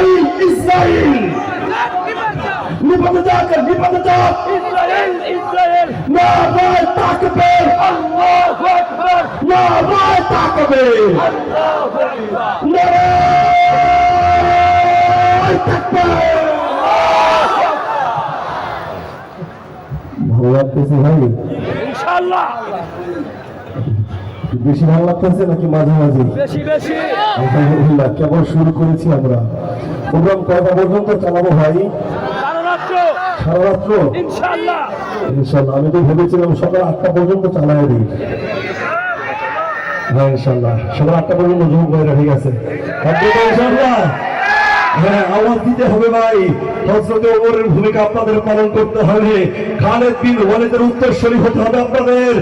ইসরাইল ইসরাইল নিপাতে যাক Israel Israel নারায়ে তাকবীর আল্লাহু আকবার নারায়ে তাকবীর আল্লাহু আকবার নারায়ে তাকবীর। ভালো লাগতেছে ভাই? ইনশাআল্লাহ বেশি ভালো লাগতেছে নাকি মাঝামাঝি? বেশি বেশি আলহামদুলিল্লাহ, কেবল শুরু করেছি আমরা। প্রোগ্রাম কয়টা পর্যন্ত চালাবো ভাই? সারা রাত্র ইনশাআল্লাহ ইনশাল্লাহ। আমি তো ভেবেছিলাম সকাল 8টা পর্যন্ত চালাই দিই। হ্যাঁ ইনশাল্লাহ সকাল 8টা পর্যন্ত যোগ করে রেখে গেছে ইনশাল্লাহ। হ্যাঁ আওয়াজ দিতে হবে ভাই। হযরত ওমরের ভূমিকা আপনাদের পালন করতে হবে। খালিদ বিন ওয়ালিদের উত্তরসূরি হতে হবে আপনাদের।